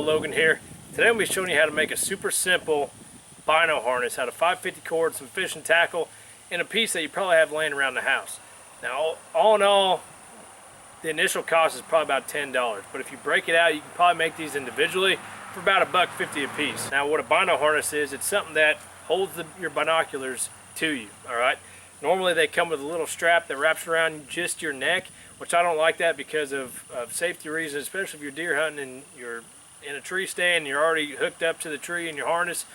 Logan here. Today I'm going to be showing you how to make a super simple Bino harness out of 550 cord, some fishing tackle, and a piece that you probably have laying around the house. Now, all in all, the initial cost is probably about $10, but if you break it out, you can probably make these individually for about $1.50 a piece. Now, what a Bino harness is, it's something that holds your binoculars to you, all right? Normally they come with a little strap that wraps around just your neck, which I don't like that because of safety reasons, especially if you're deer hunting and you're in a tree stand and you're already hooked up to the tree in your harness.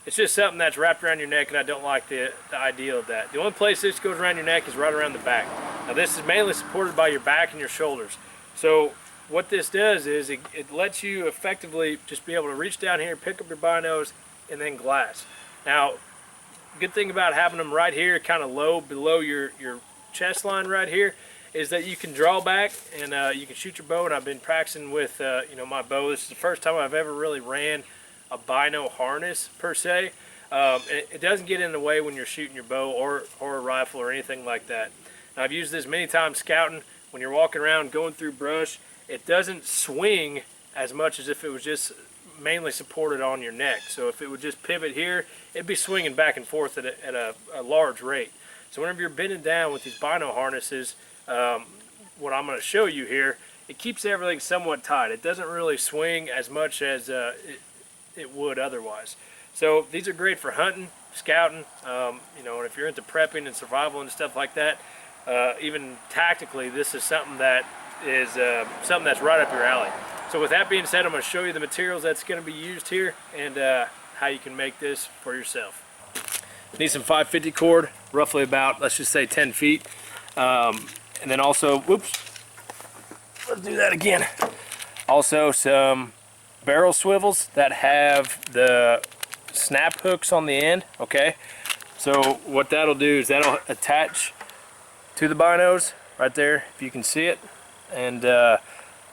It's just something that's wrapped around your neck, and I don't like the idea of that. The only place this goes around your neck is right around the back. Now this is mainly supported by your back and your shoulders. So what this does is it lets you effectively just be able to reach down here, pick up your binos, and then glass. Now, good thing about having them right here, kind of low below your chest line right here, is that you can draw back and you can shoot your bow. And I've been practicing with my bow. This is the first time I've ever really ran a Bino harness per se. It doesn't get in the way when you're shooting your bow or a rifle or anything like that. Now, I've used this many times scouting. When you're walking around going through brush, it doesn't swing as much as if it was just mainly supported on your neck. So if it would just pivot here, it'd be swinging back and forth at a large rate. So whenever you're bending down with these Bino harnesses, what I'm going to show you here, it keeps everything somewhat tight. It doesn't really swing as much as it would otherwise. So these are great for hunting, scouting, and if you're into prepping and survival and stuff like that, even tactically, this is something that is something that's right up your alley. So with that being said, I'm going to show you the materials that's going to be used here and how you can make this for yourself. Need some 550 cord, roughly about, let's just say 10 feet. And then also, whoops, let's do that again. Also some barrel swivels that have the snap hooks on the end, okay? So what that'll do is that'll attach to the binos right there, if you can see it. And the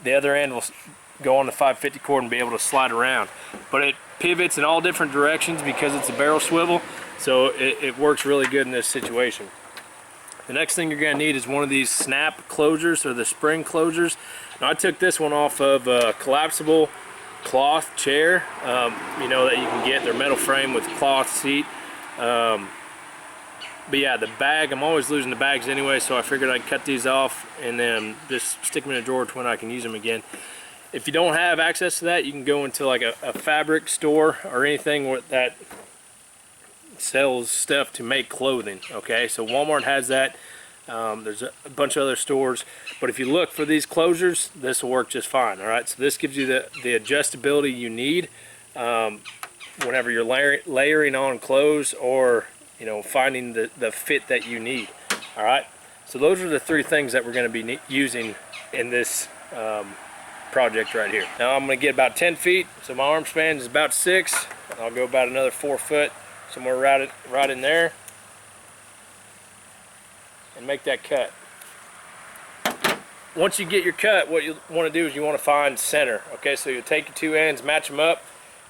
other end will go on the 550 cord and be able to slide around. But it pivots in all different directions because it's a barrel swivel, so it works really good in this situation. The next thing you're going to need is one of these snap closures, or the spring closures. Now I took this one off of a collapsible cloth chair, that you can get. They're metal frame with cloth seat. But yeah, the bag, I'm always losing the bags anyway, so I figured I'd cut these off and then just stick them in a drawer to when I can use them again. If you don't have access to that, you can go into like a fabric store or anything that sells stuff to make clothing, okay? So Walmart has that. There's a bunch of other stores, but if you look for these closures, this will work just fine. All right, so this gives you the adjustability you need whenever you're layering on clothes or finding the fit that you need. All right, so those are the three things that we're going to be using in this project right here. Now I'm going to get about 10 feet, so my arm span is about 6. I'll go about another 4 foot, somewhere right in there, and make that cut. Once you get your cut, what you want to do is you want to find center. Okay, so you take your two ends, match them up,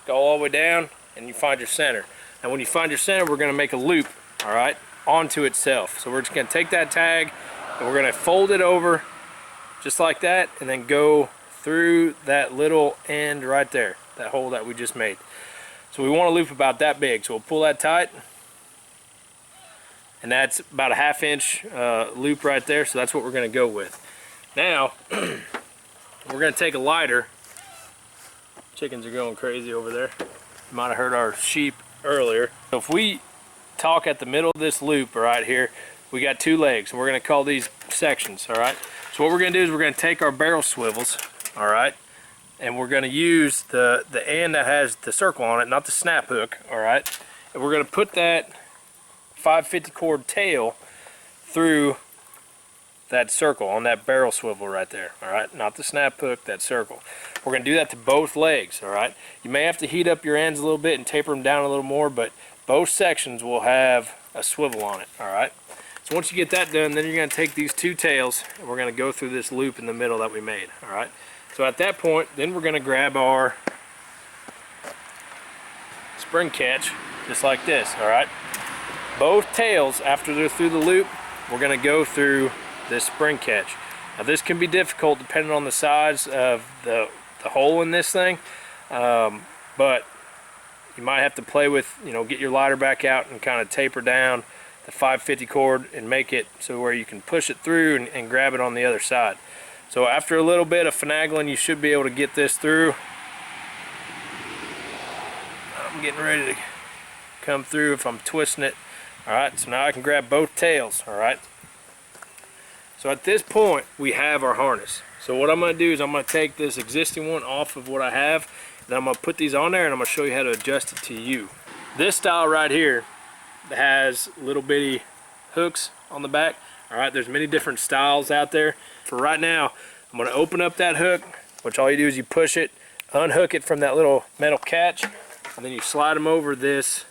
go all the way down, and you find your center. And when you find your center, we're going to make a loop, all right, onto itself. So we're just going to take that tag and we're going to fold it over just like that, and then go through that little end right there, that hole that we just made. So we want a loop about that big, so we'll pull that tight, and that's about a 1/2 inch loop right there, so that's what we're going to go with. Now we're going to take a lighter. Chickens are going crazy over there. You might have heard our sheep earlier. So if we talk at the middle of this loop right here, we got 2 legs, and we're going to call these sections. All right, so what we're going to do is we're going to take our barrel swivels, all right, and we're going to use the end that has the circle on it, not the snap hook, all right, and we're going to put that 550 cord tail through that circle on that barrel swivel right there, all right, not the snap hook, that circle. We're going to do that to both legs, all right. You may have to heat up your ends a little bit and taper them down a little more, but both sections will have a swivel on it, all right. So once you get that done, then you're going to take these 2 tails and we're going to go through this loop in the middle that we made, all right. So at that point, then we're going to grab our spring catch just like this, all right. Both tails, after they're through the loop, we're going to go through this spring catch. Now this can be difficult depending on the size of the hole in this thing. But you might have to play with, get your lighter back out and kind of taper down the 550 cord and make it so where you can push it through and grab it on the other side. So after a little bit of finagling, you should be able to get this through. I'm getting ready to come through if I'm twisting it. Alright, so now I can grab both tails. Alright, so at this point we have our harness. So what I'm going to do is I'm going to take this existing one off of what I have, and I'm going to put these on there and I'm going to show you how to adjust it to you. This style right here has little bitty hooks on the back. Alright, there's many different styles out there. For right now, I'm going to open up that hook, which all you do is you push it, unhook it from that little metal catch, and then you slide them over this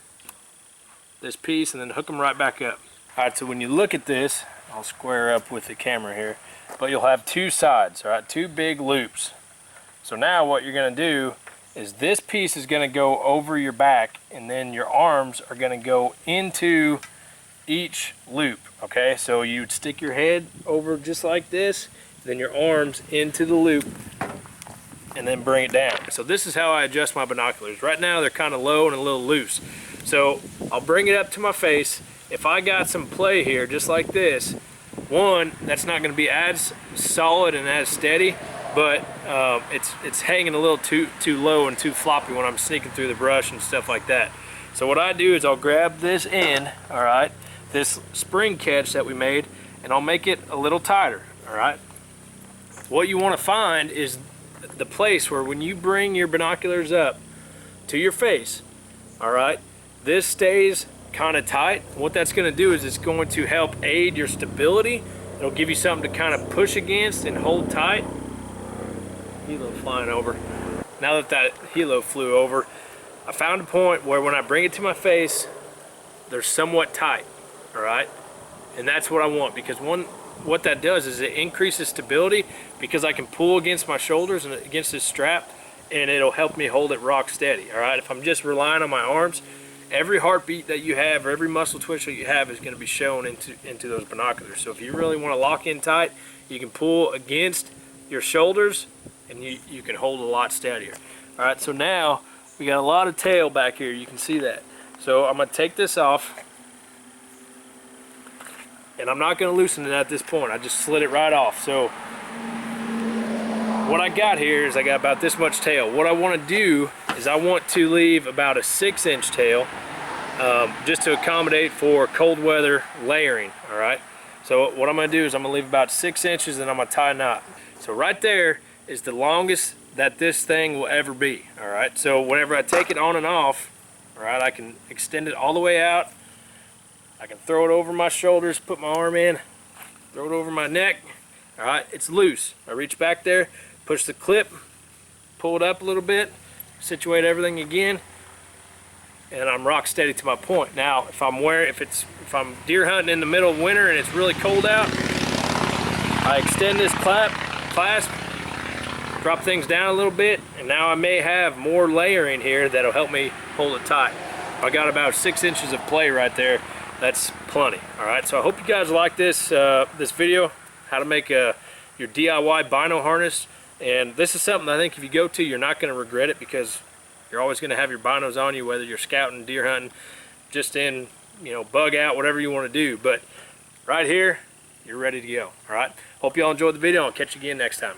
piece and then hook them right back up. Alright, so when you look at this, I'll square up with the camera here, but you'll have two sides, alright, two big loops. So now what you're going to do is this piece is going to go over your back, and then your arms are going to go into each loop. Okay, so you'd stick your head over just like this, then your arms into the loop, and then bring it down. So this is how I adjust my binoculars. Right now they're kind of low and a little loose. So I'll bring it up to my face. If I got some play here, just like this, one, that's not going to be as solid and as steady, but it's hanging a little too low and too floppy when I'm sneaking through the brush and stuff like that. So what I do is I'll grab this end, all right, this spring catch that we made, and I'll make it a little tighter. All right, what you want to find is the place where when you bring your binoculars up to your face, all right, this stays kind of tight. What that's going to do is it's going to help aid your stability. It'll give you something to kind of push against and hold tight. Helo flying over. Now that helo flew over, I found a point where when I bring it to my face, they're somewhat tight. All right, and that's what I want, because what that does is it increases stability, because I can pull against my shoulders and against this strap, and it'll help me hold it rock steady. All right, if I'm just relying on my arms, every heartbeat that you have or every muscle twitch that you have is going to be shown into those binoculars. So if you really want to lock in tight, you can pull against your shoulders and you can hold a lot steadier. All right, so now we got a lot of tail back here. You can see that. So I'm going to take this off, and I'm not going to loosen it at this point. I just slid it right off. So what I got here is I got about this much tail. What I want to do is I want to leave about a 6-inch tail, just to accommodate for cold weather layering. All right, so what I'm going to do is I'm going to leave about 6 inches, and I'm going to tie a knot. So right there is the longest that this thing will ever be. All right, so whenever I take it on and off, all right, I can extend it all the way out. I can throw it over my shoulders, put my arm in, throw it over my neck. All right, it's loose. I reach back there, push the clip, pull it up a little bit, situate everything again, and I'm rock steady to my point. Now, if I'm deer hunting in the middle of winter and it's really cold out, I extend this clasp, drop things down a little bit, and now I may have more layering here that'll help me hold it tight. I got about 6 inches of play right there. That's plenty. All right, so I hope you guys like this this video, how to make your DIY bino harness. And this is something I think if you go to, you're not going to regret it, because you're always going to have your binos on you, whether you're scouting, deer hunting, just in, bug out, whatever you want to do. But right here, you're ready to go. All right, hope you all enjoyed the video. I'll catch you again next time.